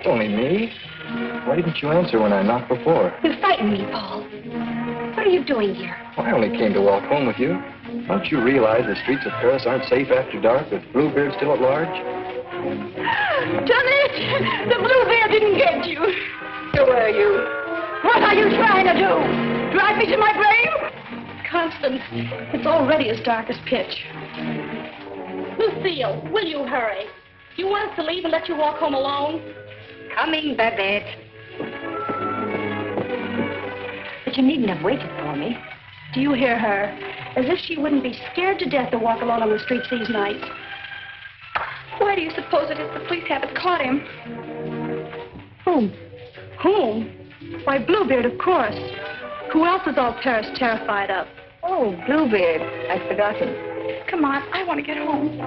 only me. Why didn't you answer when I knocked before? You frightened me, Paul. What are you doing here? Well, I only came to walk home with you. Don't you realize the streets of Paris aren't safe after dark with Bluebeard still at large? Johnny, the Bluebeard didn't get you. Who are you? What are you trying to do? Drive me to my grave? Constance, it's already as dark as pitch. Lucille, will you hurry? Do you want us to leave and let you walk home alone? Coming, Babette. But you needn't have waited for me. Do you hear her? As if she wouldn't be scared to death to walk alone on the streets these nights. Why do you suppose it is the police haven't caught him? Whom? Whom? Why, Bluebeard, of course. Who else is all Paris terrified of? Oh, Bluebeard. I'd forgotten. Come on, I want to get home.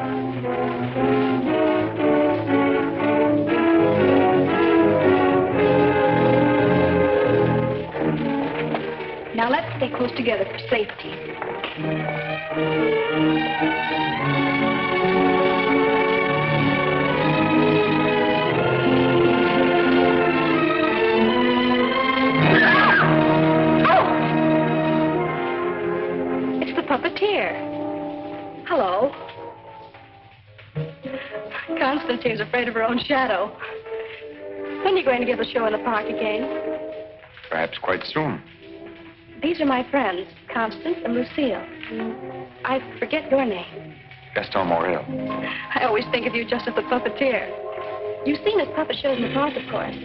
Now let's stay close together for safety. It's the puppeteer. Hello. Constance here's afraid of her own shadow. When are you going to give a show in the park again? Perhaps quite soon. These are my friends, Constance and Lucille. I forget your name. Gaston Morel. I always think of you just as the puppeteer. You've seen his puppet shows in the park, of course.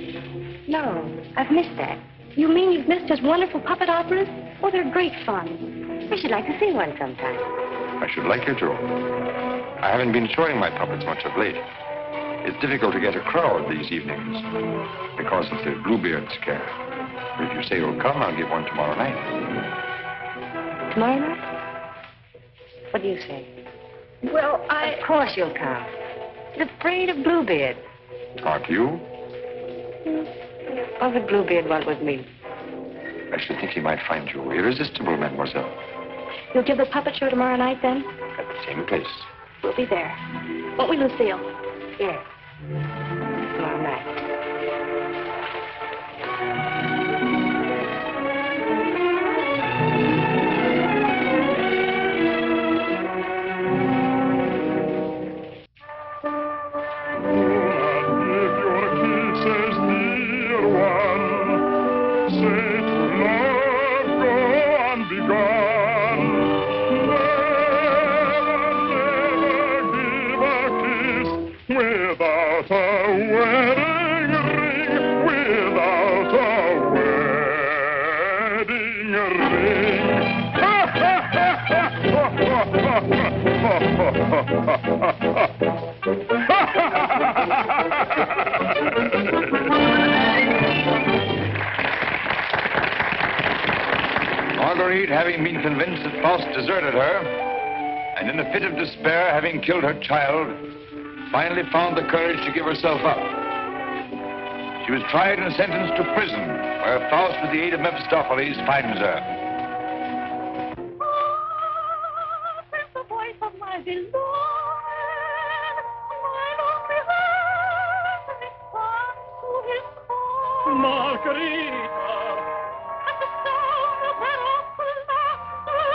No, I've missed that. You mean you've missed his wonderful puppet operas? Oh, they're great fun. I should like to see one sometime. I should like you to. I haven't been showing my puppets much of late. It's difficult to get a crowd these evenings because of the Bluebeard scare. But if you say you'll come, I'll give one tomorrow night. Tomorrow night? What do you say? Well, Of course you'll come. I'm afraid of Bluebeard. Aren't you? What would Bluebeard want with me? I should think he might find you irresistible, mademoiselle. You'll give the puppet show tomorrow night, then? At the same place. We'll be there. Won't we, Lucille? Yes. Tomorrow night. Without a wedding ring, without a wedding ring. Marguerite, having been convinced that Faust deserted her, and in a fit of despair, having killed her child, finally found the courage to give herself up. She was tried and sentenced to prison, where Faust, with the aid of Mephistopheles, finds her. It's the voice of my beloved, my lonely heart responds to his call. Margarita, At the sound of that awful laughter,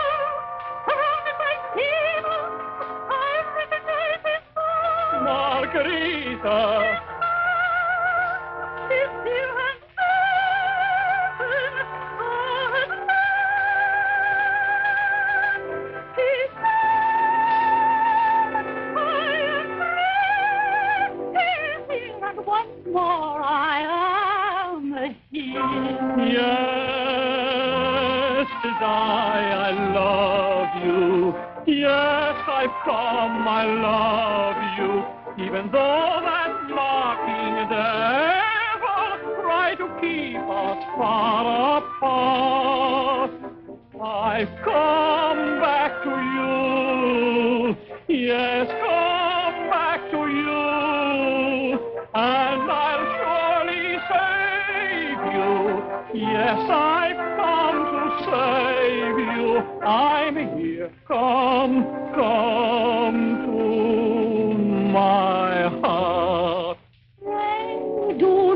surrounded by demons, I recognize his voice. Margarita. His dear handmaiden, he said, I am ready here, and once more I am here. Yes, 'tis I love you. Yes, I've come, I love you. Even though that mocking devil tried to keep us far apart, I've come back to you. Yes, come back to you. And I'll surely save you. Yes, I've come to save you. I'm here. Come to my heart. Pray do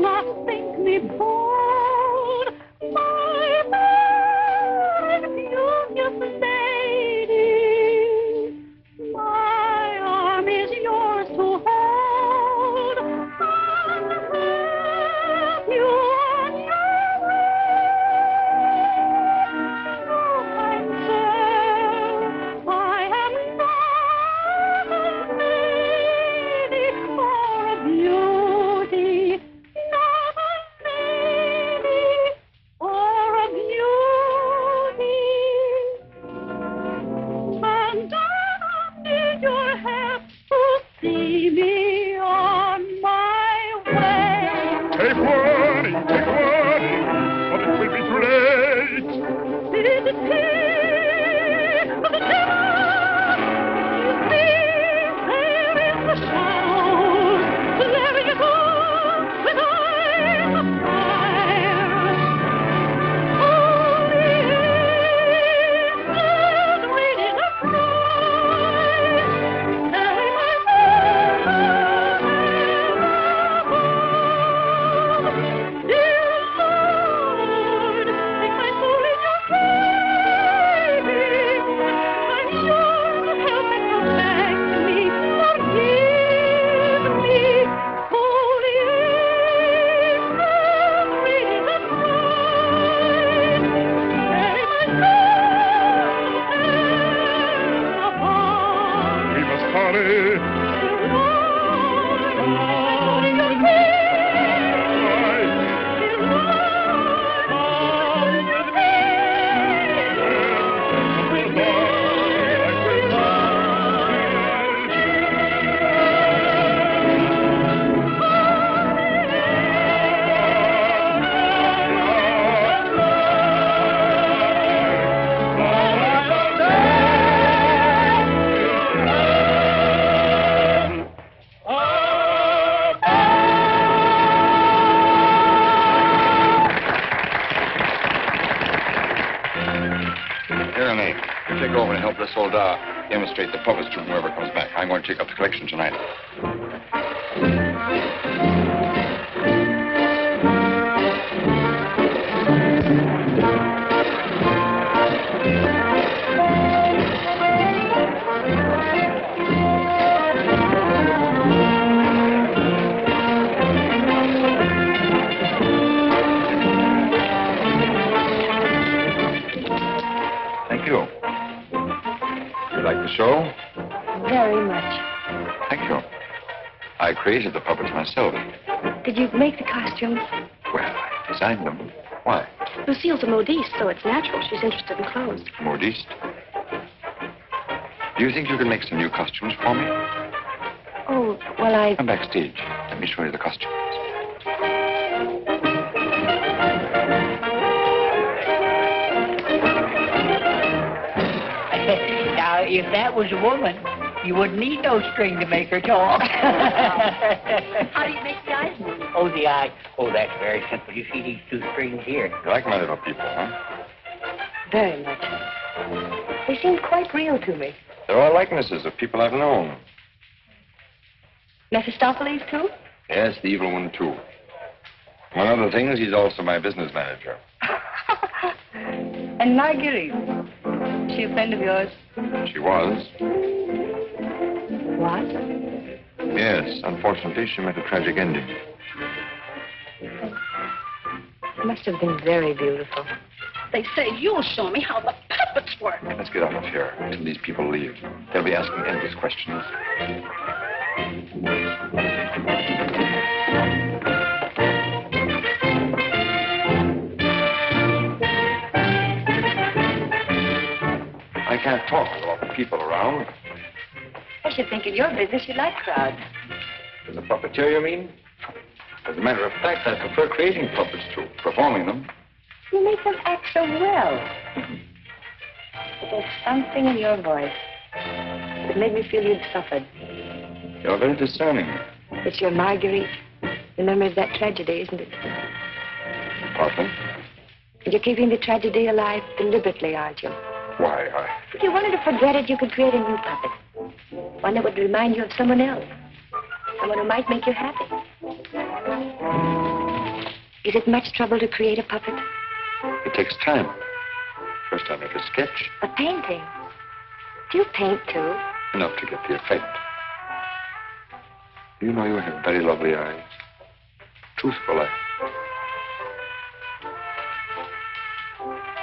Here, Nate. You take over and help this old demonstrate the puppets to whoever comes back. I'm going to take up the collection tonight. Thank you. You like the show? Very much. Thank you. I created the puppets myself. Did you make the costumes? Well, I designed them. Why? Lucille's a modiste, so it's natural she's interested in clothes. Modiste? Do you think you can make some new costumes for me? Oh, well, Come backstage. Let me show you the costumes. Now, if that was a woman, you wouldn't need no string to make her talk. How do you make the eyes move? Oh, the eye. Oh, that's very simple. You see these two strings here? You like my little people, huh? Very much. They seem quite real to me. They're all likenesses of people I've known. Mephistopheles, too? Yes, the evil one, too. Among other things, he's also my business manager. And Marguerite. She a friend of yours? She was. What? Yes, unfortunately, she met a tragic ending. It must have been very beautiful. They say you'll show me how the puppets work. Let's get out of here until these people leave. They'll be asking endless questions. I can't talk with all the people around. I should think in your business you like crowds. As a puppeteer, you mean? As a matter of fact, I prefer creating puppets to performing them. You make them act so well. But there's something in your voice that made me feel you'd suffered. You're very discerning. It's your Marguerite. The memory of that tragedy, isn't it? Partly. And you're keeping the tragedy alive deliberately, aren't you? Why, If you wanted to forget it, you could create a new puppet. One that would remind you of someone else. Someone who might make you happy. Is it much trouble to create a puppet? It takes time. First, I make a sketch. A painting? Do you paint, too? Enough to get the effect. You know you have very lovely eyes. Truthful eyes.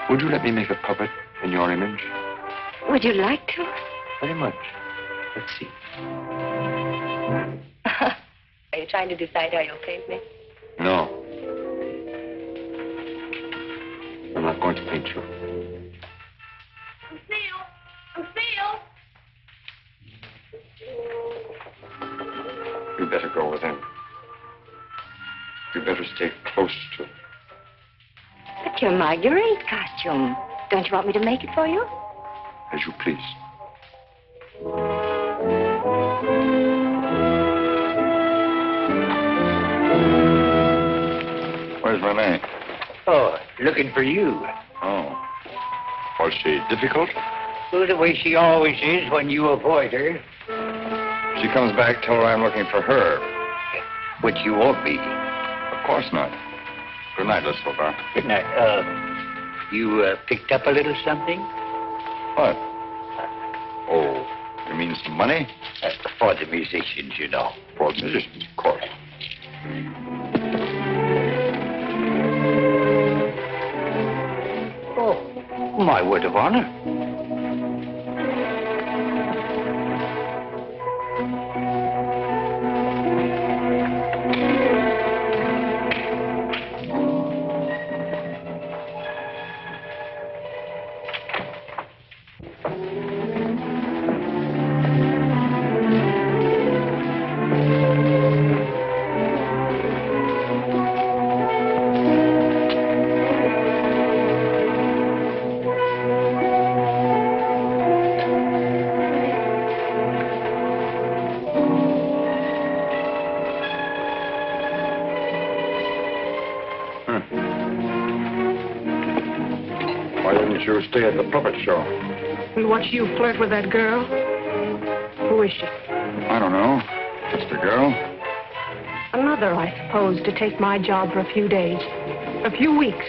Would you let me make a puppet in your image? Would you like to? Very much. Let's see. Are you trying to decide how you'll paint me? No. I'm not going to paint you. Lucille! You better go with him. You better stay close to him. But your Marguerite costume. Don't you want me to make it for you? As you please. Where's Renee? Oh, looking for you. Oh. Was she difficult? Well, the way she always is when you avoid her. She comes back, tell her I'm looking for her. But you won't be. Of course not. Good night, Miss Silver. Good night. You picked up a little something? What? Oh, you mean some money? For the musicians, you know. For musicians, of course. Oh, my word of honor. didn't you stay at the puppet show? And watch you flirt with that girl? Who is she? I don't know. Just a girl. Another, I suppose, to take my job for a few days. A few weeks.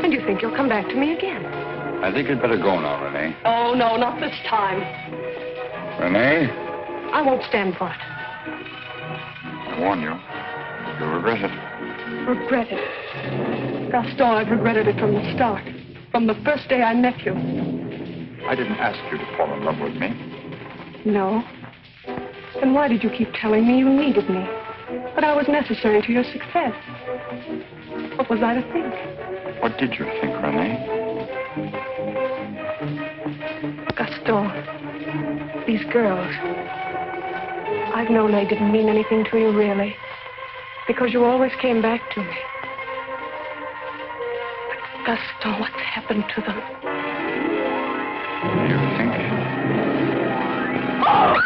And you think you'll come back to me again? I think you'd better go now, Renee. Oh, no, not this time. Renee? I won't stand for it. I warn you. You'll regret it. Regret it? Gaston, I've regretted it from the start. From the first day I met you. I didn't ask you to fall in love with me. No. Then why did you keep telling me you needed me? That I was necessary to your success? What was I to think? What did you think, Renee? Gaston, these girls, I've known they didn't mean anything to you, really, because you always came back to me. But Gaston, what's happened to them? You think? Oh!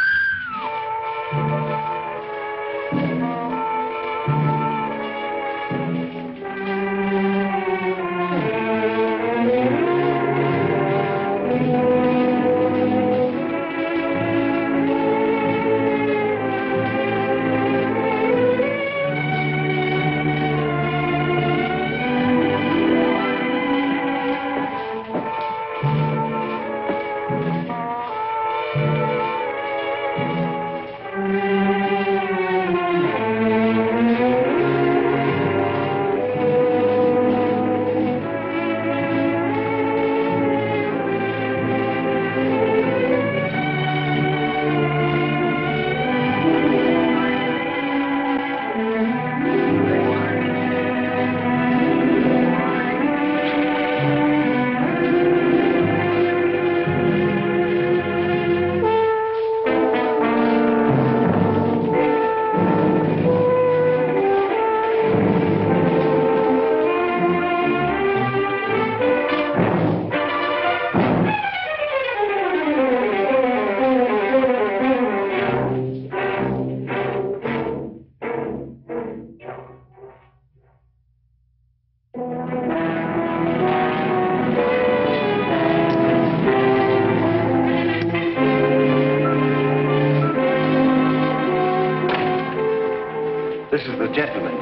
This is the gentleman.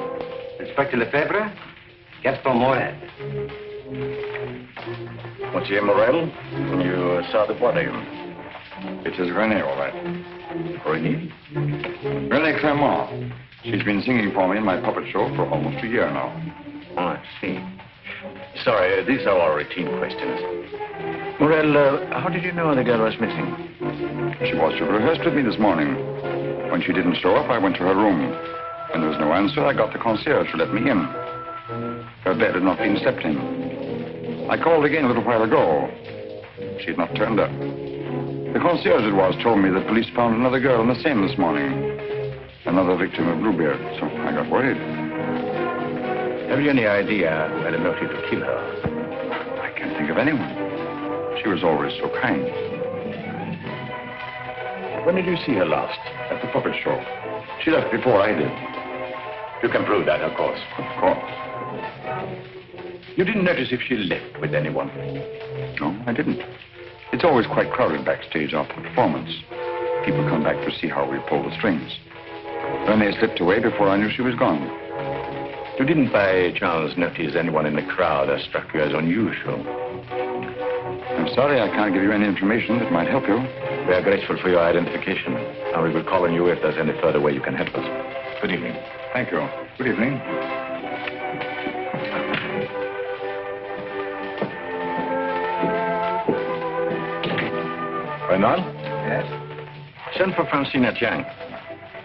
Inspector Lefebvre, Gaston Morel. Monsieur Morel, you saw the body. It is Renee, all right. Renee? Renee Clermont. She's been singing for me in my puppet show for almost a year now. Oh, I see. Sorry, these are all routine questions. Morel, how did you know the girl was missing? She was to rehearse with me this morning. When she didn't show up, I went to her room. When there was no answer, I got the concierge to let me in. Her bed had not been slept in. I called again a little while ago. She had not turned up. The concierge it was told me that police found another girl in the Seine this morning. Another victim of Bluebeard, so I got worried. Have you any idea who had a motive to kill her? I can't think of anyone. She was always so kind. When did you see her last? At the puppet show. She left before I did. You can prove that, of course. Of course. You didn't notice if she left with anyone? No, I didn't. It's always quite crowded backstage after the performance. People come back to see how we pull the strings. Renee slipped away before I knew she was gone. You didn't by chance notice anyone in the crowd that struck you as unusual? I'm sorry I can't give you any information that might help you. We are grateful for your identification, and we will call on you if there's any further way you can help us. Good evening. Thank you. Good evening. Renan? Yes? Send for Francine Tiang.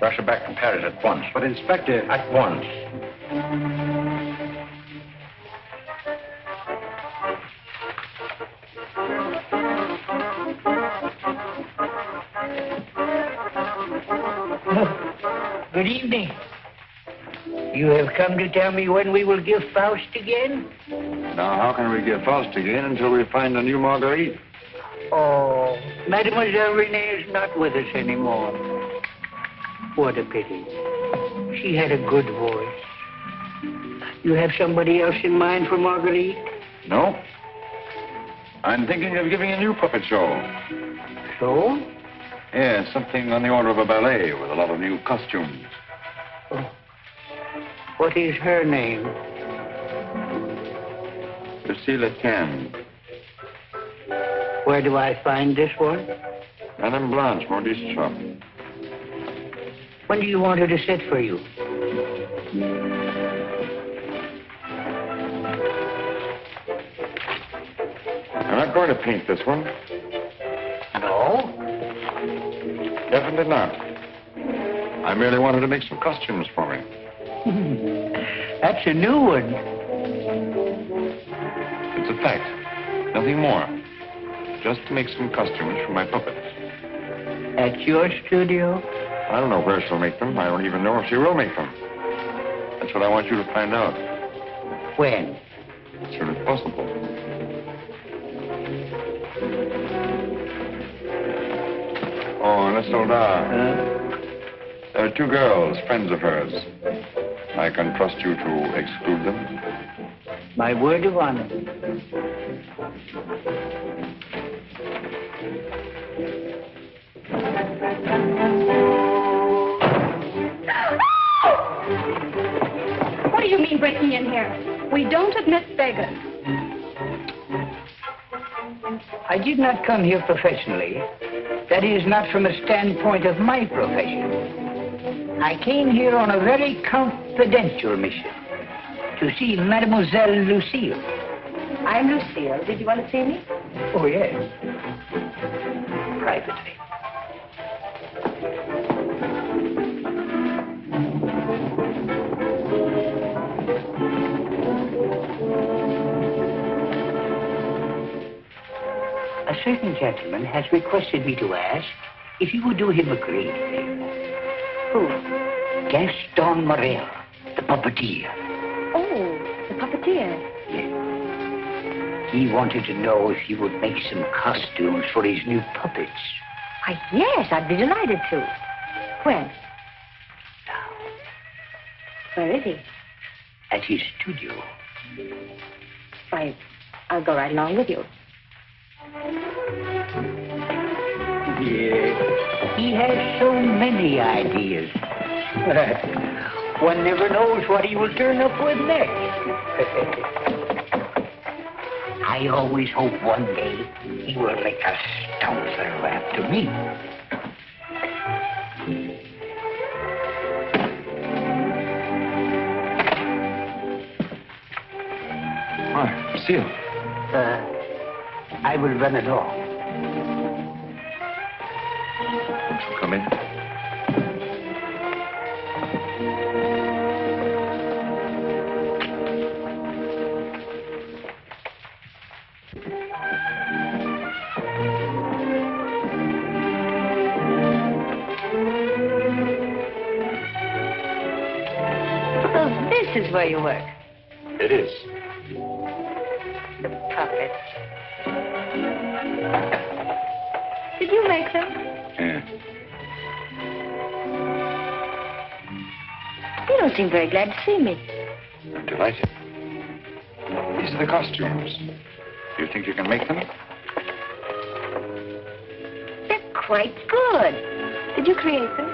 Rush her back to Paris at once. But, Inspector... At once. Good evening. You have come to tell me when we will give Faust again? Now, how can we give Faust again until we find a new Marguerite? Oh, Mademoiselle Renee is not with us anymore. What a pity. She had a good voice. You have somebody else in mind for Marguerite? No. I'm thinking of giving a new puppet show. So? Yeah, something on the order of a ballet with a lot of new costumes. Oh. What is her name? Lucille Can. Where do I find this one? Madame Blanche, Maurice's shop. When do you want her to sit for you? I'm not going to paint this one. No? Definitely not. I merely wanted to make some costumes for me. That's a new one. It's a fact. Nothing more. Just to make some costumes for my puppets. At your studio? I don't know where she'll make them. I don't even know if she will make them. That's what I want you to find out. When? As soon as possible. Oh, and Isolda. There are two girls, friends of hers. I can trust you to exclude them. My word of honor. What do you mean breaking in here? We don't admit beggars. I did not come here professionally. That is, not from a standpoint of my profession. I came here on a very confidential mission to see Mademoiselle Lucille. I'm Lucille. Did you want to see me? Oh, yes. Privately. A certain gentleman has requested me to ask if you would do him a great favor. Who? Gaston Morel, the puppeteer. Oh, the puppeteer. Yes. He wanted to know if you would make some costumes for his new puppets. Why, yes, I'd be delighted to. When? Now, Where is he? at his studio. Why, I'll go right along with you. Yes. He has so many ideas. One never knows what he will turn up with next. I always hope one day he will make a stouther after me. Why, Lucille. I will run along. Won't you come in? So this is where you work. It is. The puppets. Did you make them? Yeah. You don't seem very glad to see me. I'm delighted. These are the costumes. Do you think you can make them? They're quite good. Did you create them?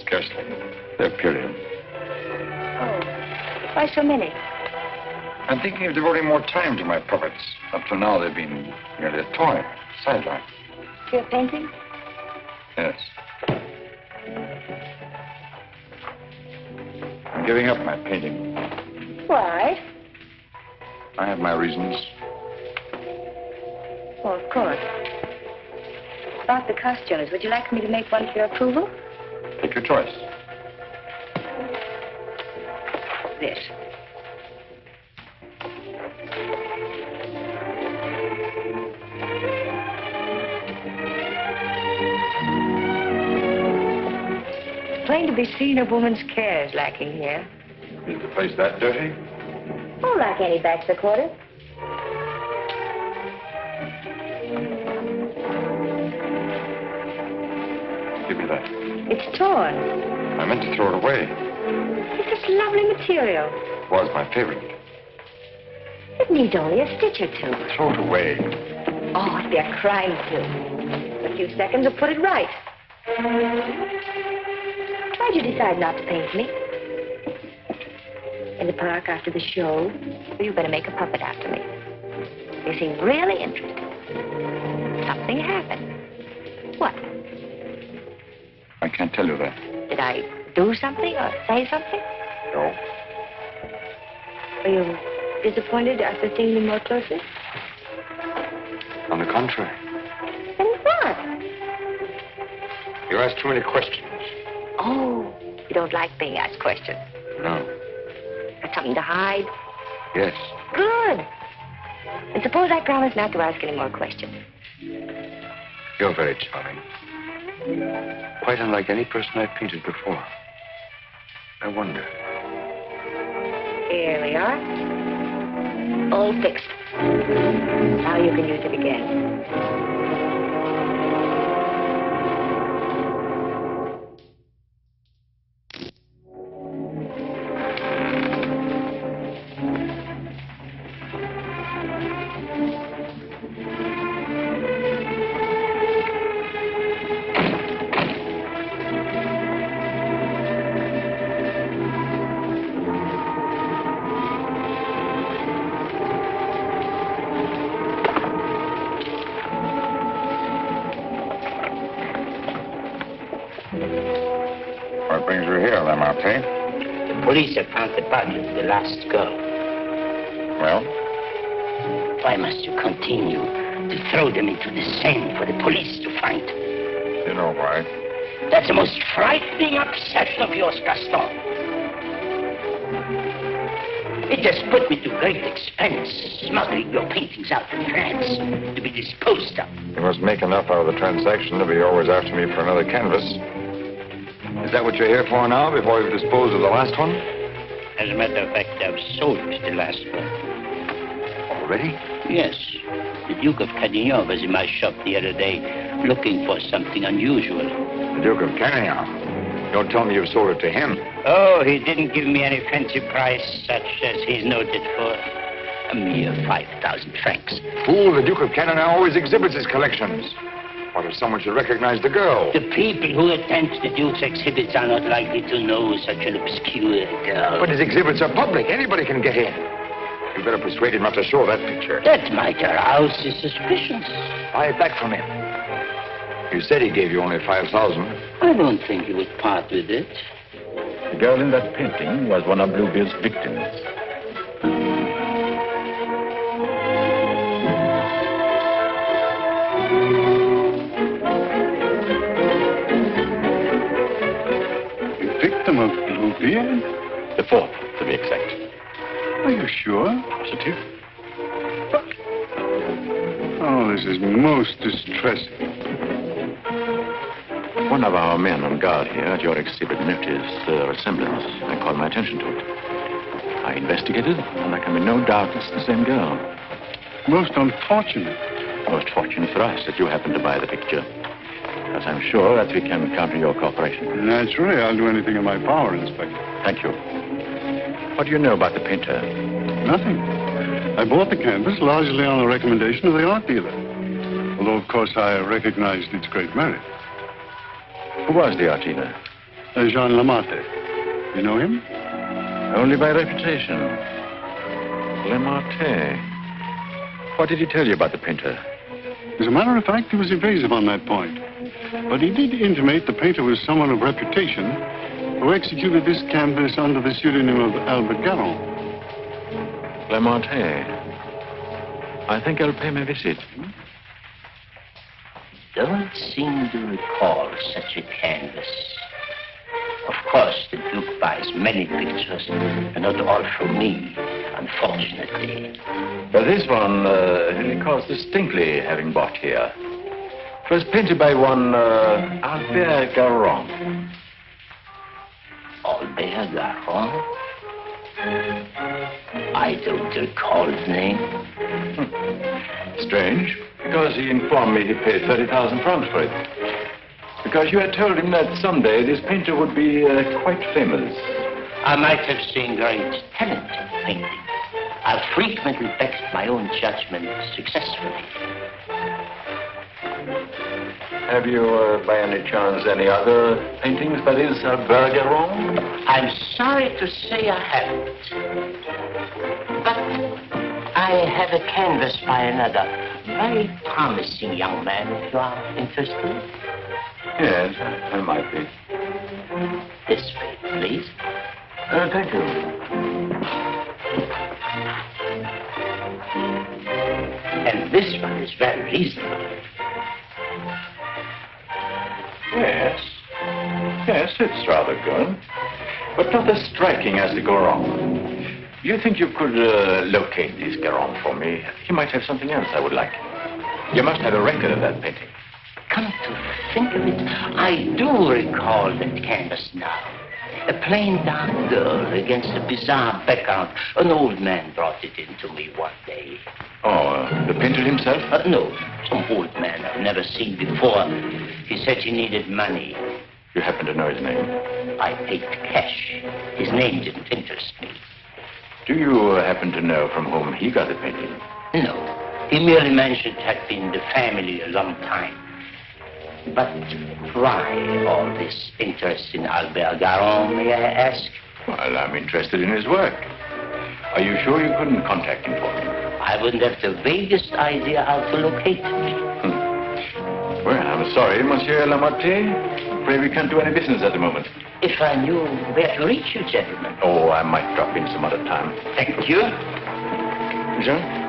Scarcely. They're period. Oh, why so many? I'm thinking of devoting more time to my puppets. Up till now, they've been merely a toy, sideline. You're painting? Yes. I'm giving up my painting. Why? I have my reasons. Well, of course. About the costumes, would you like me to make one for your approval? Take your choice. This. Plain to be seen, a woman's care is lacking here. Is the place that dirty? Oh, like any back to the quarter. Give me that. It's torn. I meant to throw it away. It's such lovely material. It was my favorite. It needs only a stitch or two. Throw it away. Oh, it'd be a crime to. A few seconds will put it right. Why'd you decide not to paint me? In the park after the show? Well, you better make a puppet after me. You seem really interested. Something happened. What? I can't tell you that. Did I do something or say something? No. Are you disappointed after seeing me more closely? On the contrary. Then what? You ask too many questions. Oh, you don't like being asked questions. No. Got something to hide? Yes. Good. And suppose I promise not to ask any more questions. You're very charming. Quite unlike any person I've painted before. I wonder. Here we are. All fixed. Now you can use it again. What brings you here, Lamartine? The police have found the body of the last girl. Well? Why must you continue to throw them into the Seine for the police to find? You know why. That's the most frightening obsession of yours, Gaston. It has put me to great expense smuggling your paintings out of France to be disposed of. You must make enough out of the transaction to be always after me for another canvas. Is that what you're here for now, before you've disposed of the last one? As a matter of fact, I've sold the last one. Already? Yes. The Duke of Carradine was in my shop the other day looking for something unusual. The Duke of Carradine? Don't tell me you've sold it to him. Oh, he didn't give me any fancy price, such as he's noted for. A mere 5,000 francs. Fool, the Duke of Carradine always exhibits his collections. What if someone should recognize the girl? The people who attend the Duke's exhibits are not likely to know such an obscure girl. But his exhibits are public. Anybody can get in. You better persuade him not to show that picture. That might arouse his suspicions. Buy it back from him. You said he gave you only 5,000. I don't think he would part with it. The girl in that painting was one of Bluebeard's victims. Victim of Bluebeard? The fourth, to be exact. Are you sure? Positive. Oh, this is most distressing. One of our men on guard here at your exhibit noticed the resemblance and called my attention to it. I investigated, and there can be no doubt it's the same girl. Most unfortunate. Most fortunate for us that you happened to buy the picture. Because I'm sure that we can count on your cooperation. Naturally, I'll do anything in my power, Inspector. Thank you. What do you know about the painter? Nothing. I bought the canvas largely on the recommendation of the art dealer. Although, of course, I recognized its great merit. Who was the art dealer? Jean Lamartine. You know him? Only by reputation. Lamartine. What did he tell you about the painter? As a matter of fact, he was evasive on that point. But he did intimate the painter was someone of reputation who executed this canvas under the pseudonym of Albert Galland. Lamartine. I think I'll pay my visit. Don't seem to recall such a canvas. Of course, the Duke buys many pictures, and not all from me, unfortunately. But this one, he recalls distinctly having bought here. It was painted by one Albert Galland. Albert Galland? I don't recall the name. Strange, because he informed me he paid 30,000 francs for it. Because you had told him that someday this painter would be quite famous. I might have seen great talent in painting. I've frequently backed my own judgment successfully. Have you, by any chance, any other paintings by this Bergeron? I'm sorry to say I haven't. But I have a canvas by another very promising young man, if you are interested. Yes, I might be. This way, please. Thank you. And this one is very reasonable. Yes. Yes, it's rather good. But not as striking as the Garon. Do you think you could locate this Garon for me? He might have something else I would like. You must have a record of that painting. Come to think of it, I do recall that canvas now. A plain dark girl against a bizarre background. An old man brought it in to me one day. Oh, the painter himself? No, some old man I've never seen before. He said he needed money. You happen to know his name? I paid cash. His name didn't interest me. Do you happen to know from whom he got the painting? No. He merely mentioned it had been the family a long time. But why all this interest in Albert Garon, may I ask? Well, I'm interested in his work. Are you sure you couldn't contact him for me? I wouldn't have the vaguest idea how to locate him. Well, I'm sorry, Monsieur Lamotte. Pray we can't do any business at the moment. If I knew where to reach you, gentlemen. Oh, I might drop in some other time. Thank you. Jean?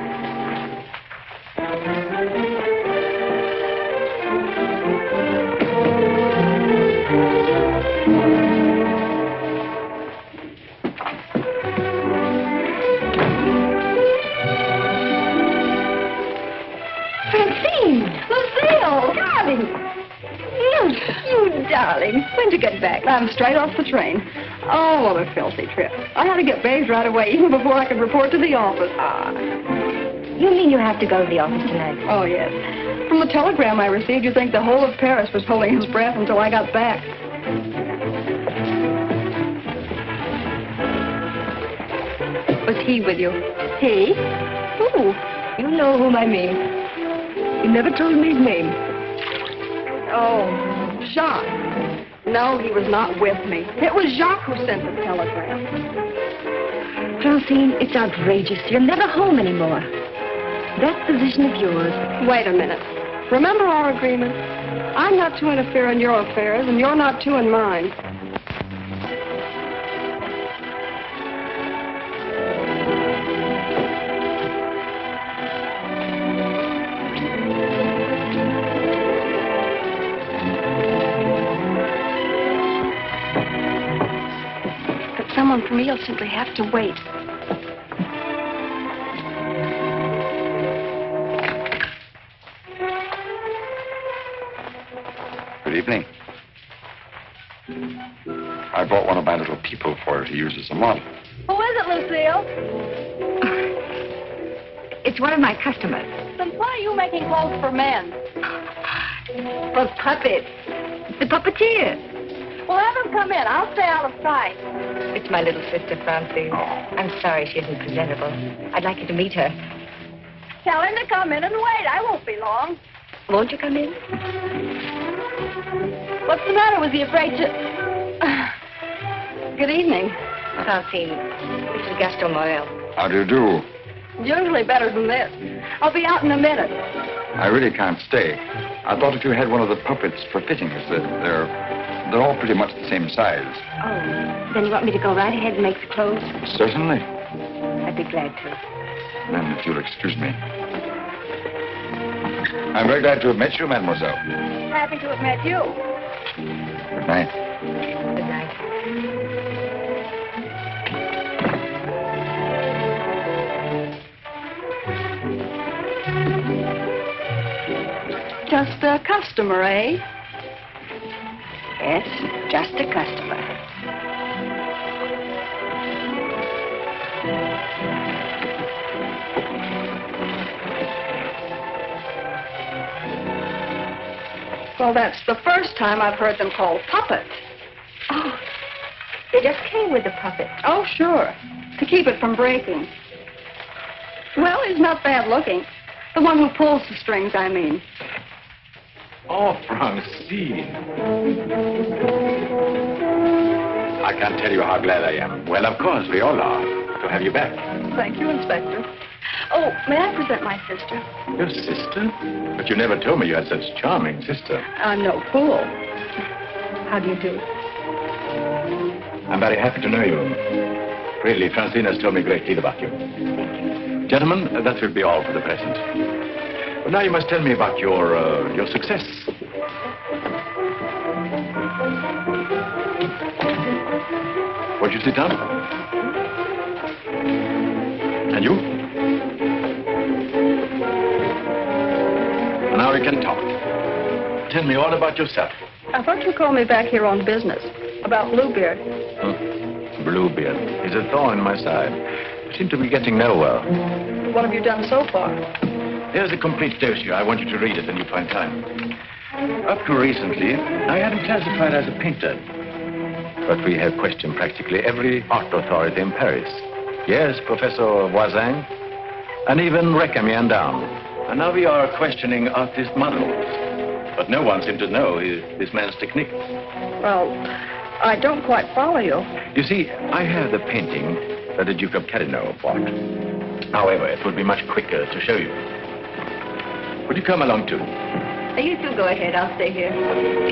Darling, when'd you get back? I'm straight off the train. Oh, what a filthy trip. I had to get bathed right away, even before I could report to the office. You mean you have to go to the office tonight? Oh, yes. From the telegram I received, you'd think the whole of Paris was holding his breath until I got back. Was he with you? He? Who? You know whom I mean. You never told me his name. Oh, Jacques. No, he was not with me. It was Jacques who sent the telegram. Francine, it's outrageous. You're never home anymore. That position of yours. Wait a minute. Remember our agreement? I'm not to interfere in your affairs, and you're not to in mine. Someone for me will simply have to wait. Good evening. I brought one of my little people for her to use as a model. Who is it, Lucille? It's one of my customers. Then why are you making clothes for men? For puppets. The puppeteer. Well, have them come in. I'll stay out of sight. It's my little sister, Francine. I'm sorry she isn't presentable. I'd like you to meet her. Tell him to come in and wait. I won't be long. Won't you come in? What's the matter? Was he afraid to... Good evening. Francine, this is Gaston Morel. How do you do? Usually better than this. I'll be out in a minute. I really can't stay. I thought if you had one of the puppets for fittings, they're all pretty much the same size. Oh, then you want me to go right ahead and make the clothes? Certainly. I'd be glad to. Then, if you'll excuse me. I'm very glad to have met you, mademoiselle. Happy to have met you. Good night. Good night. Just a customer, eh? Yes, just a customer. Well, that's the first time I've heard them called puppets. Oh, they just came with the puppet. Oh, sure. To keep it from breaking. Well, he's not bad looking. The one who pulls the strings, I mean. Oh, Francine. I can't tell you how glad I am. Well, of course, we all are, to have you back. Thank you, Inspector. Oh, may I present my sister? Your sister? But you never told me you had such a charming sister. I'm no fool. How do you do? I'm very happy to know you. Really, Francine has told me a great deal about you. Gentlemen, that will be all for the present. Well, now you must tell me about your success. Won't you sit down? And you? Now we can talk. Tell me all about yourself. I thought you called me back here on business. About Bluebeard. Bluebeard is a thorn in my side. You seem to be getting nowhere. What have you done so far? Here's a complete dossier. I want you to read it when you find time. Up to recently, I had him classified as a painter. But we have questioned practically every art authority in Paris. Yes, Professor Voisin, and even Recamier and down. And now we are questioning artist models. But no one seems to know this man's technique. Well, I don't quite follow you. You see, I have the painting that the Duke of Carradine bought. However, it would be much quicker to show you. Would you come along too? You two go ahead. I'll stay here.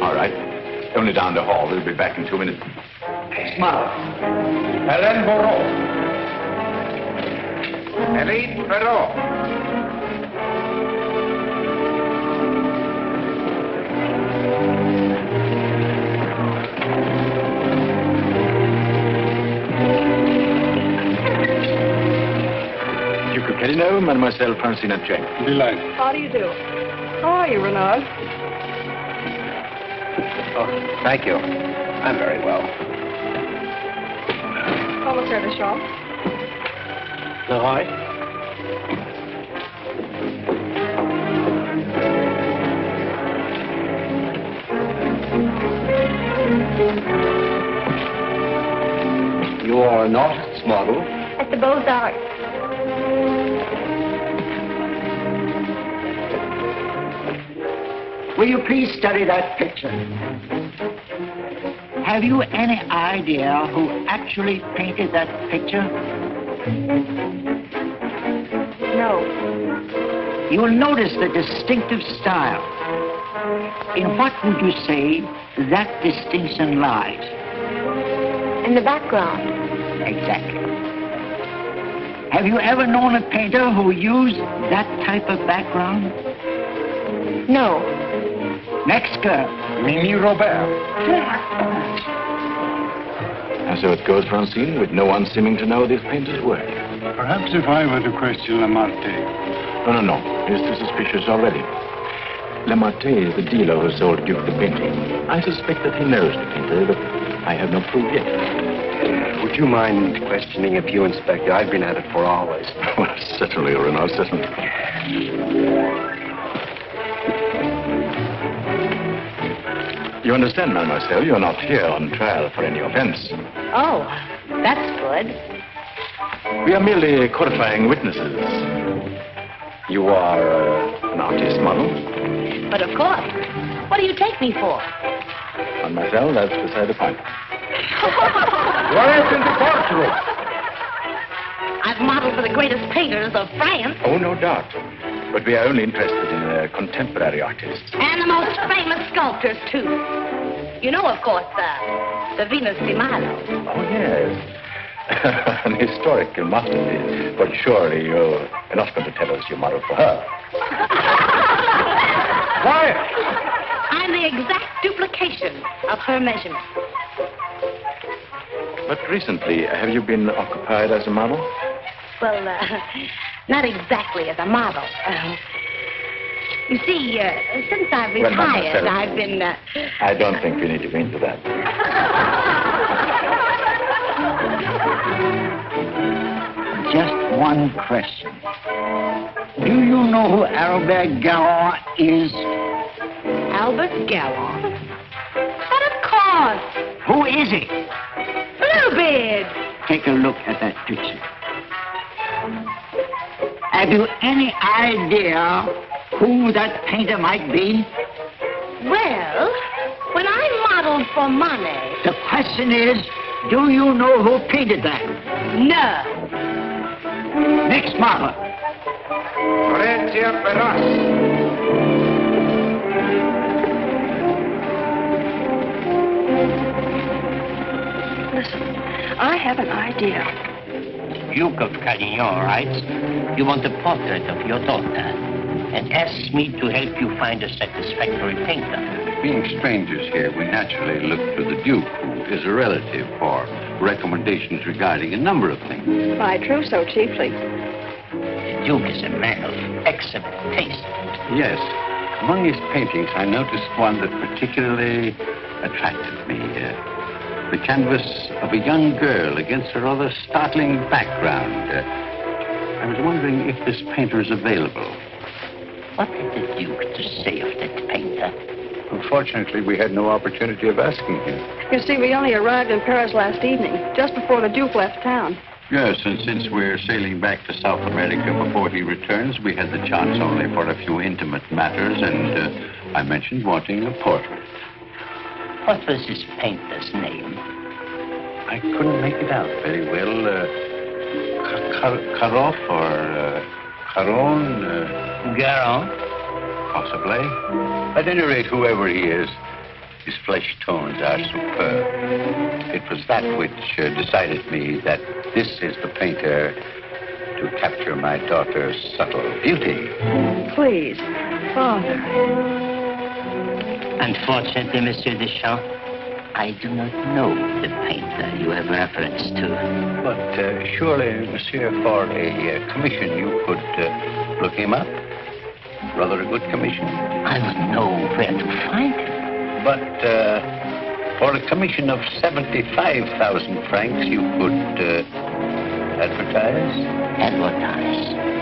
All right. Only down the hall. We'll be back in 2 minutes. Smile. Hélène Moreau. Hélène Moreau. Carradine, Mademoiselle Francine Jane. Delighted. How do you do? How are you, Renard? Oh, thank you. I'm very well. Commissaire de Champs. Leroy? You are an artist's model? At the Beaux-Arts. Will you please study that picture? Have you any idea who actually painted that picture? No. You will notice the distinctive style. In what would you say that distinction lies? In the background. Exactly. Have you ever known a painter who used that type of background? No. Next girl. Mimi Robert. And so it goes, Francine, with no one seeming to know this painter's work. Perhaps if I were to question Lamarté. No. He's too suspicious already. Lamarté is the dealer who sold Duke the painting. I suspect that he knows the painter, but I have no proof yet. Would you mind questioning a few, Inspector? I've been at it for hours. Well, certainly, Renaud, certainly. You understand, mademoiselle, you're not here on trial for any offense. Oh, that's good. We are merely qualifying witnesses. You are an artist model? But of course. What do you take me for? Mademoiselle, that's beside the point. Quiet in the courtroom. I've modeled for the greatest painters of France. Oh, no doubt. But we are only interested in contemporary artists. And the most famous sculptors, too. You know, of course, the Venus de Milo. Oh, yes. An historical masterpiece. But surely you're not going to tell us you modeled for her. Quiet. I'm the exact duplication of her measurements. But recently, have you been occupied as a model? Well, not exactly as a model. You see, since I've Well, retired, mademoiselle, I've been... I don't think we need to go into that. Just one question. Do you know who Albert Galland is? Albert Galland? But of course. Who is he? Bluebeard. Take a look at that picture. Have you any idea who that painter might be? Well, when I modeled for money... The question is, do you know who painted that? No. Next model. Listen, I have an idea. Duke of Carradine writes, you want a portrait of your daughter and asks me to help you find a satisfactory painter. Being strangers here, we naturally look to the Duke, who is a relative, for recommendations regarding a number of things. My trousseau chiefly. The Duke is a man of excellent taste. Yes. Among his paintings, I noticed one that particularly attracted me. The canvas of a young girl against a rather startling background. I was wondering if this painter is available. What had the Duke to say of that painter? Unfortunately, we had no opportunity of asking him. You see, we only arrived in Paris last evening, just before the Duke left town. Yes, and since we're sailing back to South America before he returns, we had the chance only for a few intimate matters, and I mentioned wanting a portrait. What was his painter's name? I couldn't make it out very well. Karoff or Caron? Garon? Possibly. At any rate, whoever he is, his flesh tones are superb. It was that which decided me that this is the painter to capture my daughter's subtle beauty. Please, Father. Unfortunately, Monsieur Deschamps, I do not know the painter you have reference to. But surely, monsieur, for a commission, you could look him up? Rather a good commission. I would know where to find him. But for a commission of 75,000 francs, you could advertise? Advertise.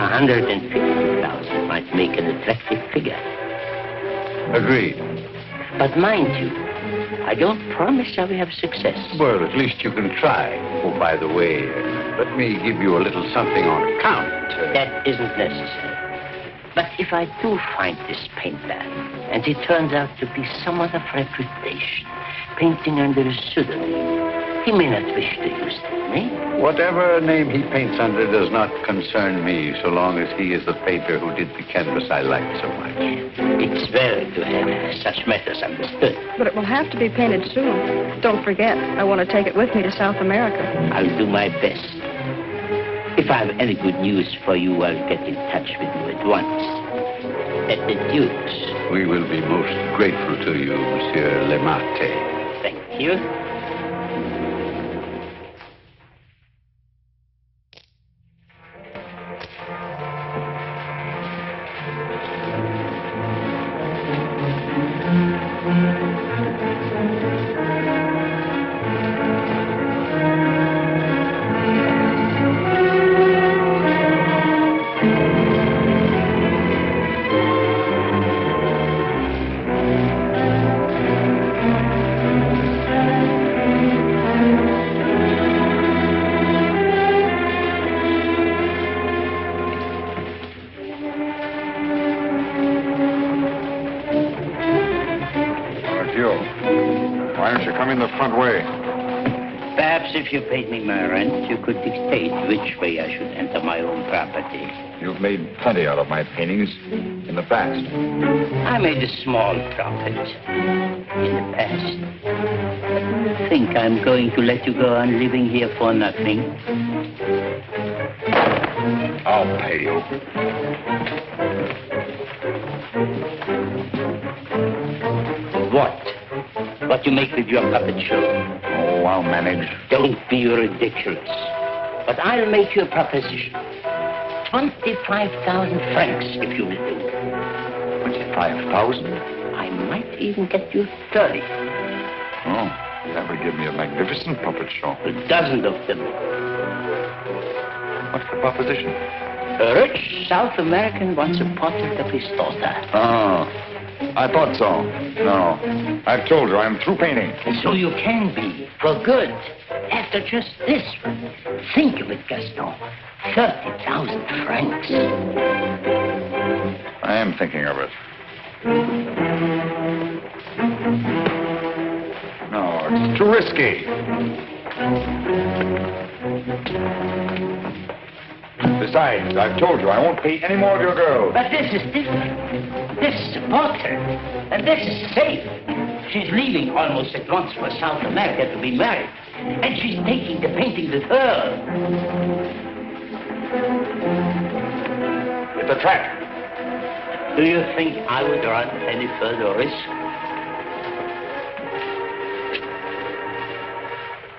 150,000 might make an attractive figure. Agreed. But mind you, I don't promise I will have success. Well, at least you can try. Oh, by the way, let me give you a little something on account. That isn't necessary. But if I do find this painter, and he turns out to be someone of reputation, painting under a pseudonym, he may not wish to use that name. Whatever name he paints under does not concern me, so long as he is the painter who did the canvas I like so much. It's well to have such matters understood. But it will have to be painted soon. Don't forget, I want to take it with me to South America. I'll do my best. If I have any good news for you, I'll get in touch with you at once. At the Duke's. We will be most grateful to you, Monsieur Lemate. Thank you. If you paid me my rent, you could dictate which way I should enter my own property. You've made plenty out of my paintings in the past. I made a small profit in the past. But do you think I'm going to let you go on living here for nothing? I'll pay you. What? What you make with your puppet show? Oh, I'll manage. Don't be ridiculous. But I'll make you a proposition. 25,000 francs, if you will do. 25,000? I might even get you 30. Oh, that would give me a magnificent puppet show. A dozen of them. What's the proposition? A rich South American wants a portrait of his daughter. Oh. I thought so. No. I've told her I'm through painting. So you can be, for good. After just this one. Think of it, Gaston. 30,000 francs. I am thinking of it. No, it's too risky. Besides, I've told you I won't pay any more of your girls. But this is different. This supports her. And this is safe. She's leaving almost at once for South America to be married. And she's taking the painting with her. It's a trap. Do you think I would run any further risk?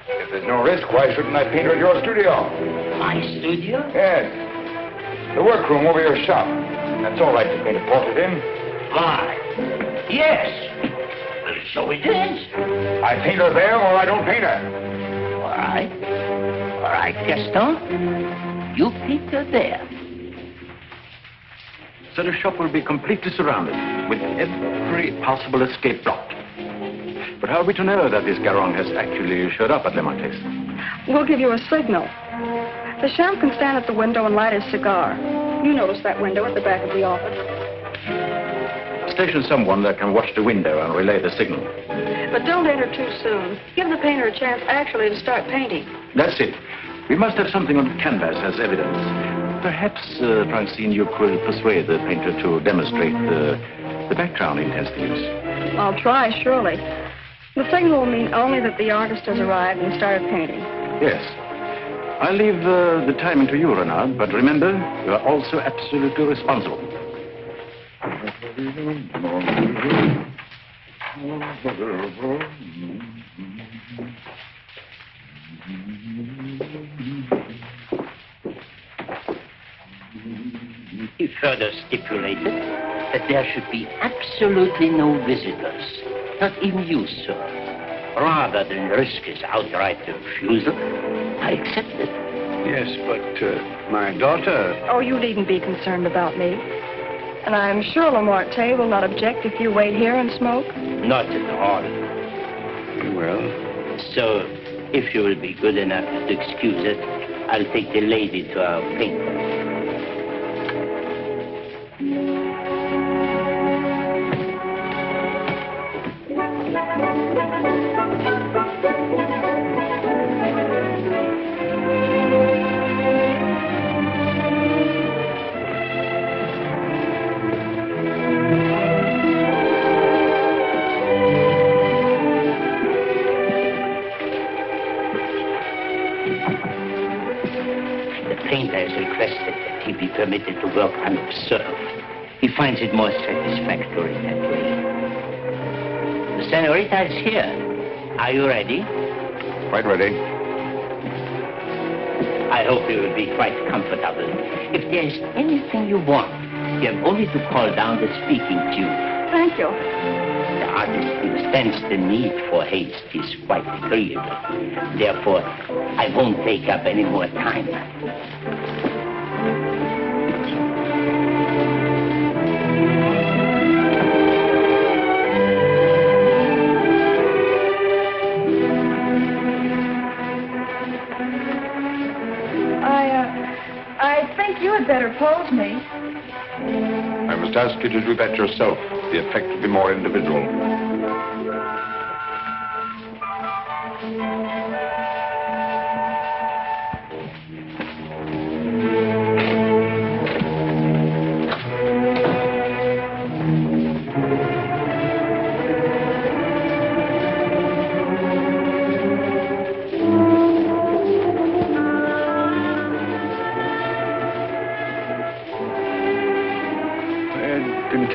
If there's no risk, why shouldn't I paint her at your studio? My studio? Yes. The workroom over your shop. That's all right to paint a portrait in. Why? Yes. Well, so it is. I paint her there or I don't paint her. All right. All right, Gaston. You paint her there. So the shop will be completely surrounded with every possible escape blocked. But how are we to know that this Garron has actually showed up at Le Montes? We'll give you a signal. The chef can stand at the window and light his cigar. You notice that window at the back of the office. Station someone that can watch the window and relay the signal. But don't enter too soon. Give the painter a chance actually to start painting. That's it. We must have something on the canvas as evidence. Perhaps, Francine, you could persuade the painter to demonstrate the background he intends to use. I'll try, surely. The signal will mean only that the artist has arrived and started painting. Yes. I'll leave the timing to you, Renard, but remember, you are also absolutely responsible. He further stipulated that there should be absolutely no visitors, not even you, sir. Rather than risk his outright refusal, I accepted. Yes, but my daughter... Oh, you needn't be concerned about me. And I'm sure Lamarté will not object if you wait here and smoke. Not at all. Well... So, if you will be good enough to excuse it, I'll take the lady to our painter. Permitted to work unobserved. He finds it more satisfactory that way. The senorita is here. Are you ready? Quite ready. I hope you will be quite comfortable. If there is anything you want, you have only to call down the speaking tube. Thank you. The artist understands the need for haste is quite agreeable. Therefore, I won't take up any more time. I think you had better pose me. I must ask you to do that yourself. The effect will be more individual.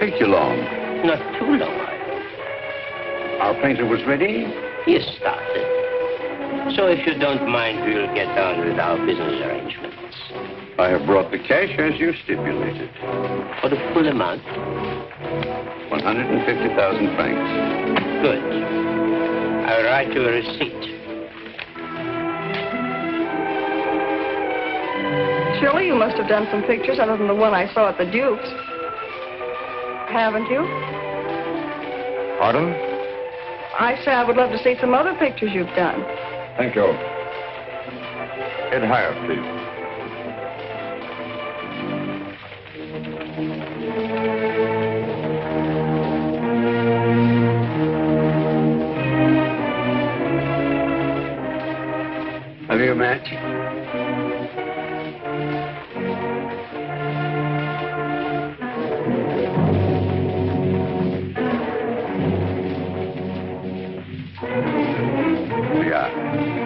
Take you long. Not too long. Our painter was ready? He started. So if you don't mind, we'll get on with our business arrangements. I have brought the cash as you stipulated. For the full amount? 150,000 francs. Good. I'll write you a receipt. Surely you must have done some pictures other than the one I saw at the Duke's. Haven't you? Pardon? I say I would love to see some other pictures you've done. Thank you. Head higher, please. Have you a match?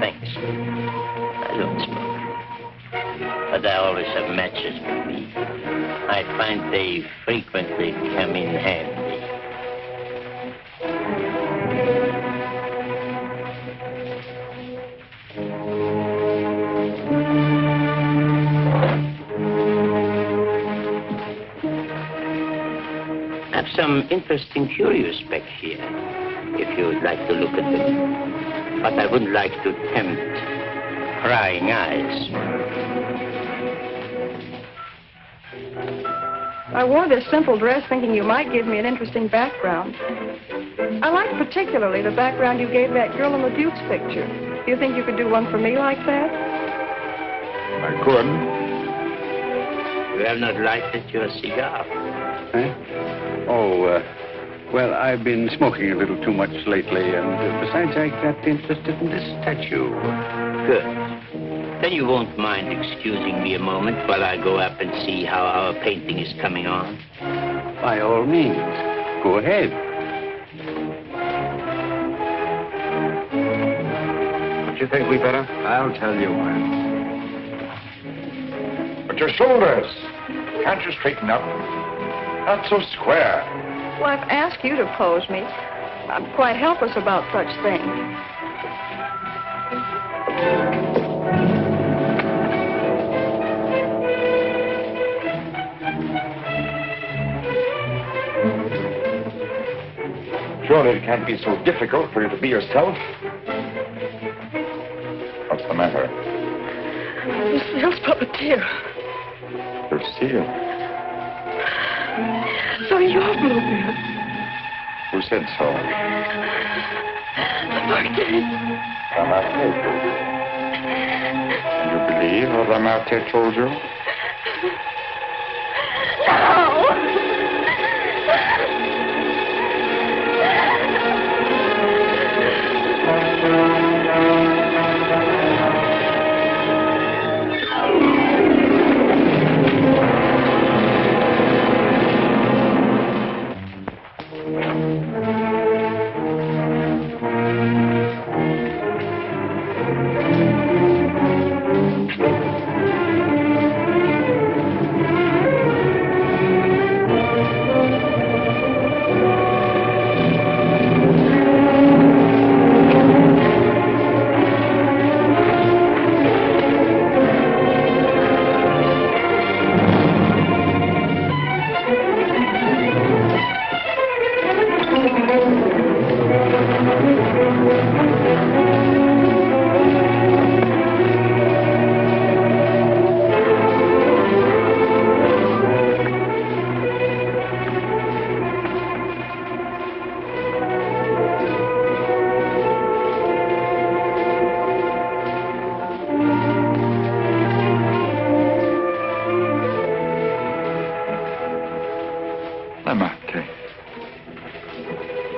Thanks. I don't smoke. But I always have matches with me. I find they frequently come in handy. I have some interesting curios back here, if you would like to look at them. But I wouldn't like to tempt prying eyes. I wore this simple dress thinking you might give me an interesting background. I like particularly the background you gave that girl in the Duke's picture. Do you think you could do one for me like that? I could. You have not lighted your cigar. Huh? Oh, well, I've been smoking a little too much lately, and besides, I got interested in this statue. Good. Then you won't mind excusing me a moment while I go up and see how our painting is coming on? By all means. Go ahead. Don't you think we better? I'll tell you when. But your shoulders. Can't you straighten up? Not so square. Well, I've asked you to pose me. I'm quite helpless about such things. Surely it can't be so difficult for you to be yourself. What's the matter? Nils puppeteer. Lucille. So you're Bluebeard. Who said so? Remarque. And you believe what Remarque told you? No.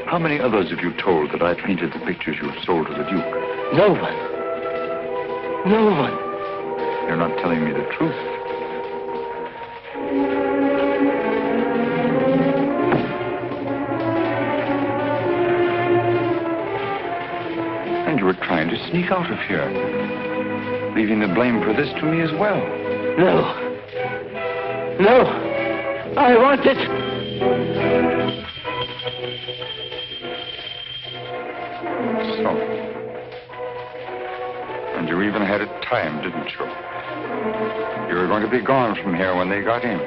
How many others have you told that I painted the pictures you sold to the Duke? No one. No one. You're not telling me the truth. And you were trying to sneak out of here, leaving the blame for this to me as well. No. No. I want it. So. And you even had it timed, didn't you? You were going to be gone from here when they got in.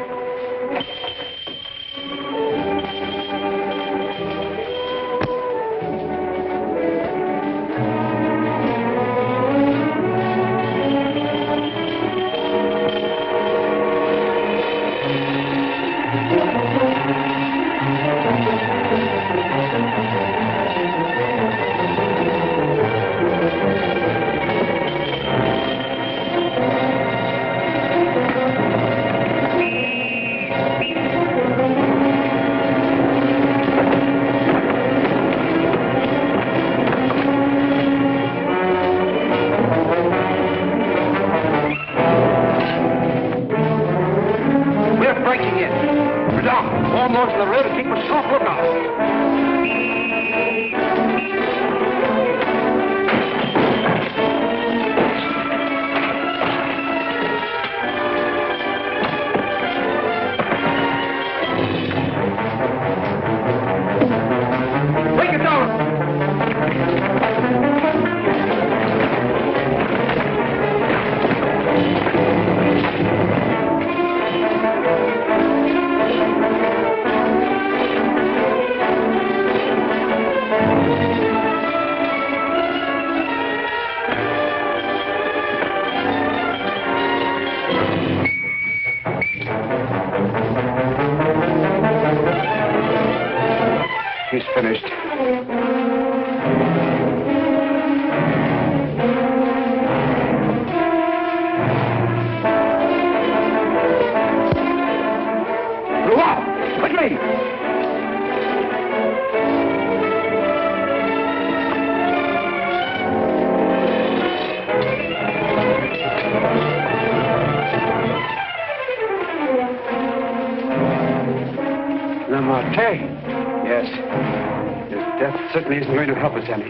certainly isn't going to help us any.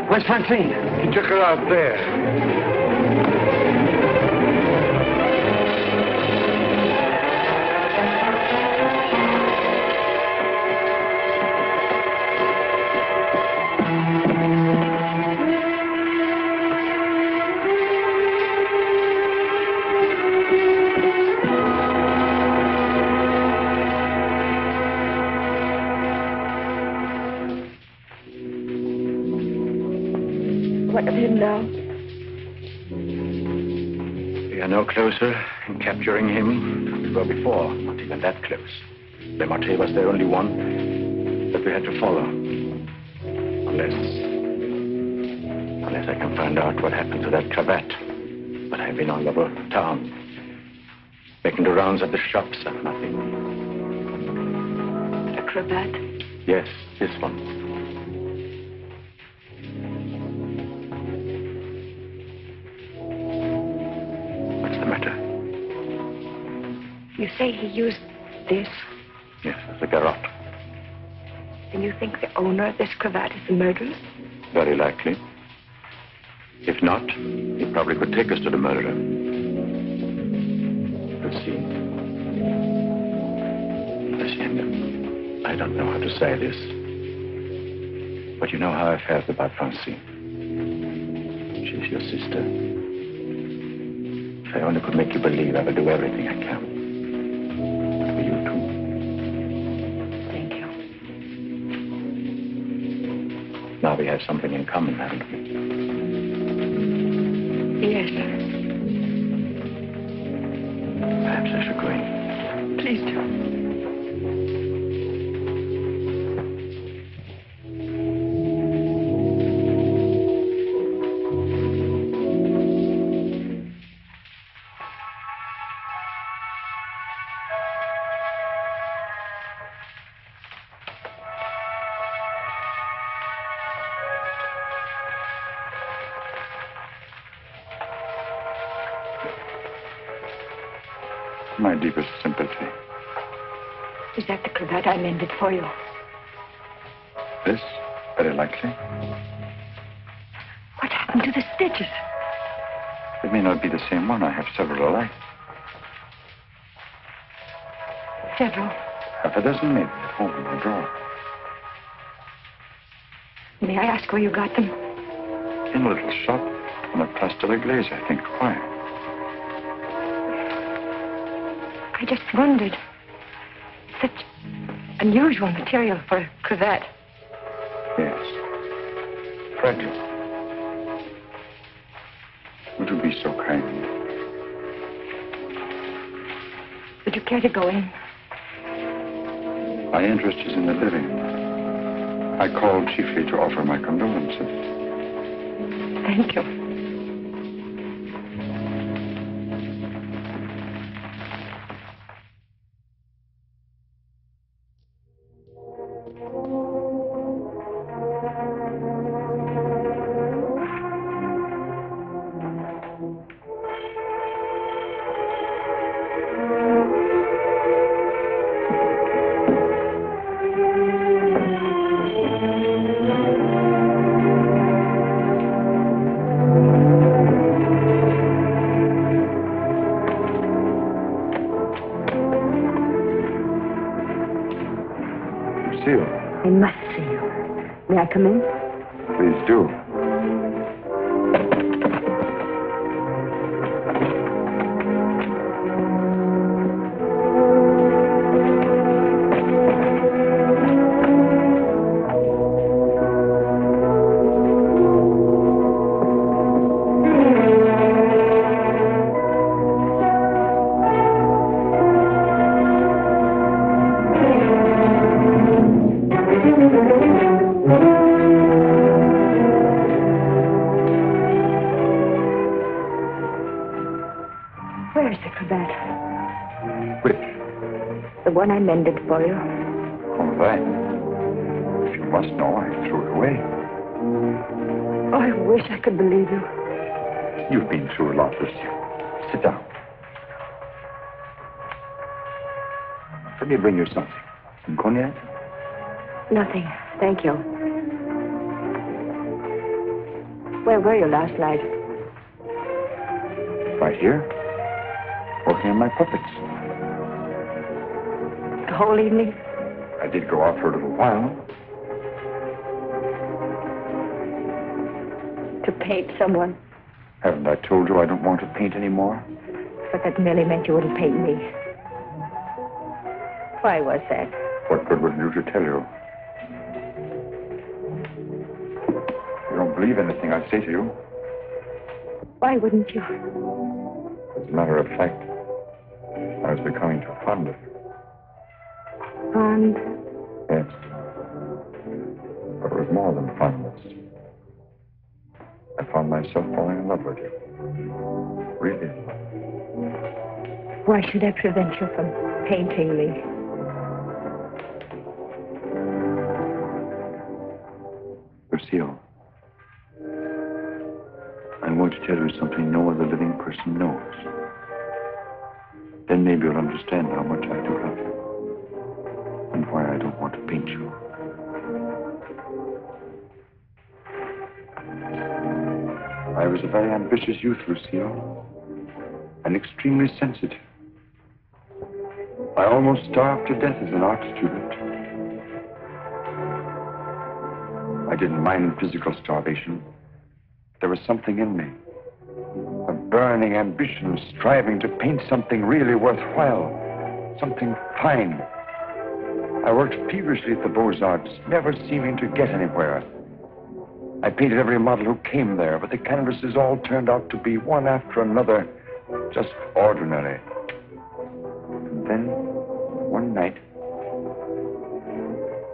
Where's Francine? He took her out there. What of him now? We are no closer in capturing him than we were before. Not even that close. Le Marche was the only one that we had to follow. Unless I can find out what happened to that cravat. But I've been all over town, making the rounds of the shops and nothing. The cravat? Yes, this one. What's the matter? You say he used this? Yes, the garrote. And you think the owner of this cravat is the murderer? Very likely. If not, he probably could take us to the murderer. Let's see. Listen, I don't know how to say this, but you know how I felt about Francine. She's your sister. If I only could make you believe, I will do everything I can. For you too. Thank you. Now we have something in common, haven't we? Yes. Perhaps I should go in. Please do. My deepest sympathy. Is that the cravat I mended for you? This, very likely. What happened to the stitches? It may not be the same one. I have several alike. Several. Half a dozen, maybe, at home in my drawer. May I ask where you got them? In a little shop on a Place de la Glaise, I think. Why? I just wondered. Such unusual material for a cravat. Yes. Fragile. Would you be so kind? Would you care to go in? My interest is in the living. I called chiefly to offer my condolences. Thank you. I must see you. May I come in? Please do. Where's the cravat? Which? The one I mended for you. All right. If you must know, I threw it away. Oh, I wish I could believe you. You've been through a lot, Lucia. Sit down. Let me bring you something. Some cognac? Nothing. Thank you. Where were you last night? Right here. Working on my puppets. The whole evening? I did go out for a little while. To paint someone. Haven't I told you I don't want to paint anymore? But that merely meant you wouldn't paint me. Why was that? What good would it do to tell you? You don't believe anything I say to you. Why wouldn't you? As a matter of fact, I was becoming too fond of you. Fond? Yes. But it was more than fondness. I found myself falling in love with you. Really in love. Why should I prevent you from painting me? Lucille, I'm going to tell you something no other living person knows. Then maybe you'll understand how much I do love you. And why I don't want to paint you. I was a very ambitious youth, Lucille. And extremely sensitive. I almost starved to death as an art student. I didn't mind physical starvation. There was something in me. A burning ambition, striving to paint something really worthwhile. Something fine. I worked feverishly at the Beaux-Arts, never seeming to get anywhere. I painted every model who came there, but the canvases all turned out to be one after another, just ordinary. And then, one night,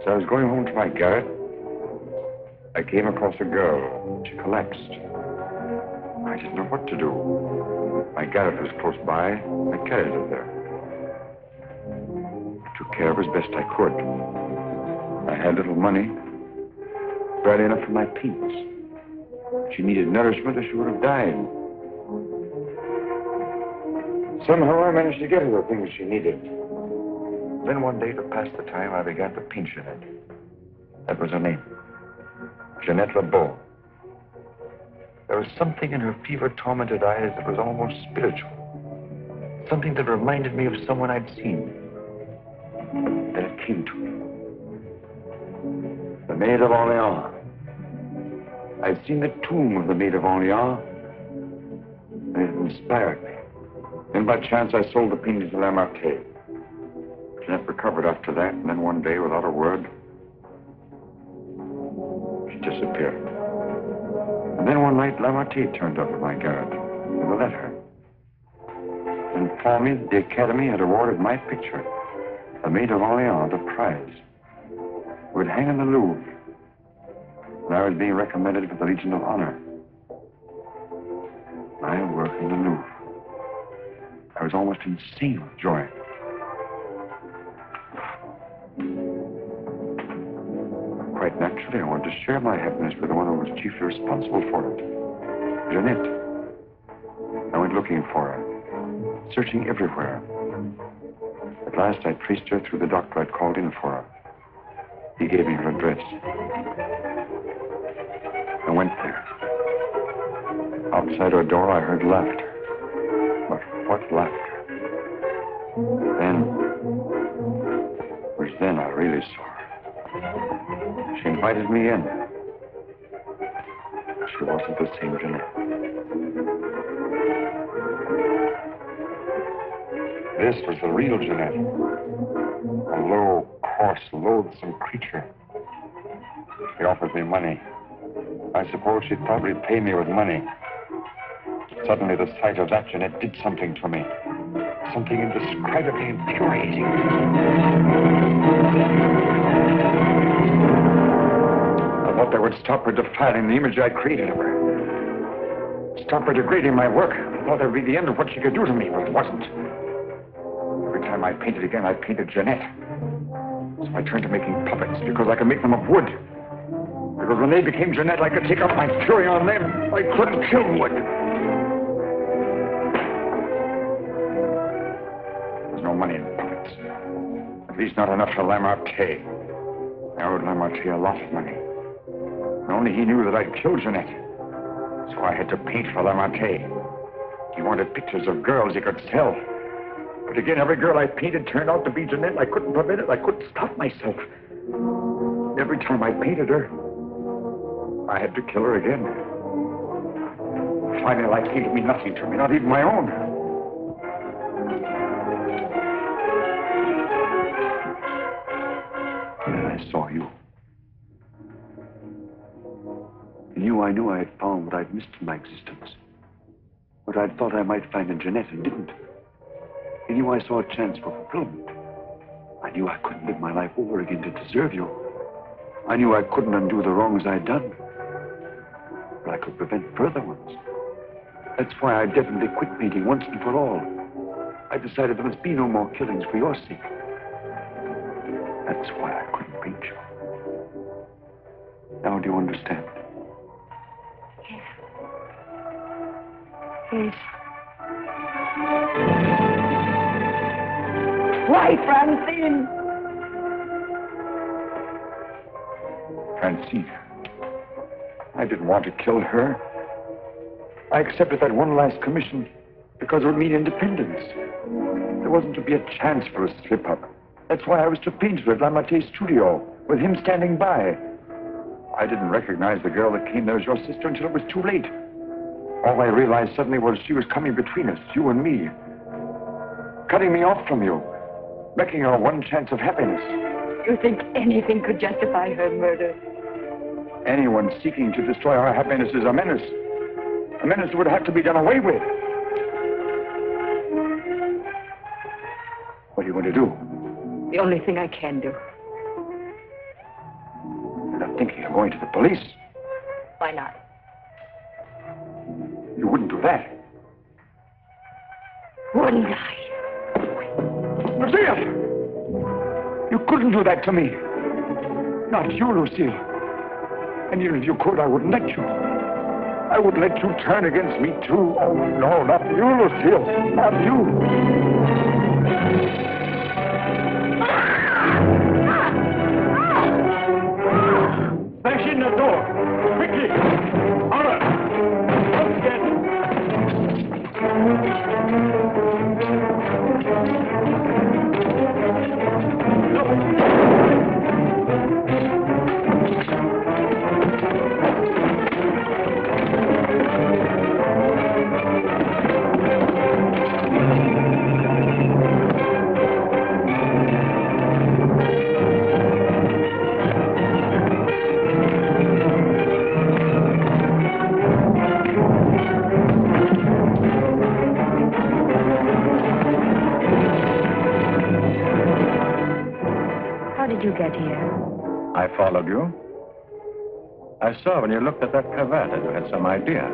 as I was going home to my garret, I came across a girl. She collapsed. I didn't know what to do. My garret was close by. I carried her there. I took care of her as best I could. I had little money, barely enough for my paints. She needed nourishment or she would have died. Somehow I managed to get her the things she needed. Then one day, to pass the time, I began to paint Jeanette. That was her name. Jeanette LeBeau. There was something in her fever-tormented eyes that was almost spiritual. Something that reminded me of someone I'd seen. Then it came to me. The Maid of Orleans. I'd seen the tomb of the Maid of Orleans, and it inspired me. Then by chance I sold the painting to Lamartine. Jeanette recovered after that, and then one day, without a word, she disappeared. And then one night, Lamartine turned up at my garret with a letter. And informed me that the Academy had awarded my picture, the Maid of Orleans, the prize. It would hang in the Louvre. And I was being recommended for the Legion of Honor. My work in the Louvre. I was almost insane with joy. Quite naturally, I wanted to share my happiness with the one who was chiefly responsible for it. Jeanette. I went looking for her, searching everywhere. At last, I traced her through the doctor I'd called in for her. He gave me her address. I went there. Outside her door, I heard laughter. But what laughter? Then, it was then I really saw her. She invited me in. She wasn't the same Jeanette. This was the real Jeanette. A low, coarse, loathsome creature. She offered me money. I suppose she'd probably pay me with money. Suddenly, the sight of that Jeanette did something to me. Something indescribably infuriating. I thought that would stop her defiling the image I created of her. Stop her degrading my work. I thought that would be the end of what she could do to me, but it wasn't. Every time I painted again, I painted Jeanette. So I turned to making puppets because I could make them of wood. Because when they became Jeanette, I could take out my fury on them. I couldn't kill wood. There's no money in puppets. At least not enough for Lamartine. I owed Lamartine a lot of money. And only he knew that I'd killed Jeanette. So I had to paint for Lamartine. He wanted pictures of girls he could sell. But again, every girl I painted turned out to be Jeanette. I couldn't prevent it. I couldn't stop myself. Every time I painted her, I had to kill her again. Finally, life came to me nothing to me, not even my own. And then I saw you. In you, I knew I had found what I'd missed in my existence. What I'd thought I might find in Jeanette and didn't. In you, I saw a chance for fulfillment. I knew I couldn't live my life over again to deserve you. I knew I couldn't undo the wrongs I'd done. But I could prevent further ones. That's why I definitely quit painting once and for all. I decided there must be no more killings for your sake. That's why I couldn't paint you. Now do you understand? Yes. Why, Francine? Francine. I didn't want to kill her. I accepted that one last commission because it would mean independence. There wasn't to be a chance for a slip-up. That's why I was to paint her at Lamartine's studio, with him standing by. I didn't recognize the girl that came there as your sister until it was too late. All I realized suddenly was she was coming between us, you and me. Cutting me off from you. Wrecking our one chance of happiness. You think anything could justify her murder? Anyone seeking to destroy our happiness is a menace. A menace that would have to be done away with. What are you going to do? The only thing I can do. You're not thinking of going to the police. Why not? You wouldn't do that. Wouldn't I? Lucille! You couldn't do that to me. Not you, Lucille. And even if you could, I wouldn't let you. I wouldn't let you turn against me, too. Oh, no, not you, Lucille. Not you. Smash in the door. Quickly. Horror. Don't get You get here? I followed you. I saw when you looked at that cravat that you had some idea.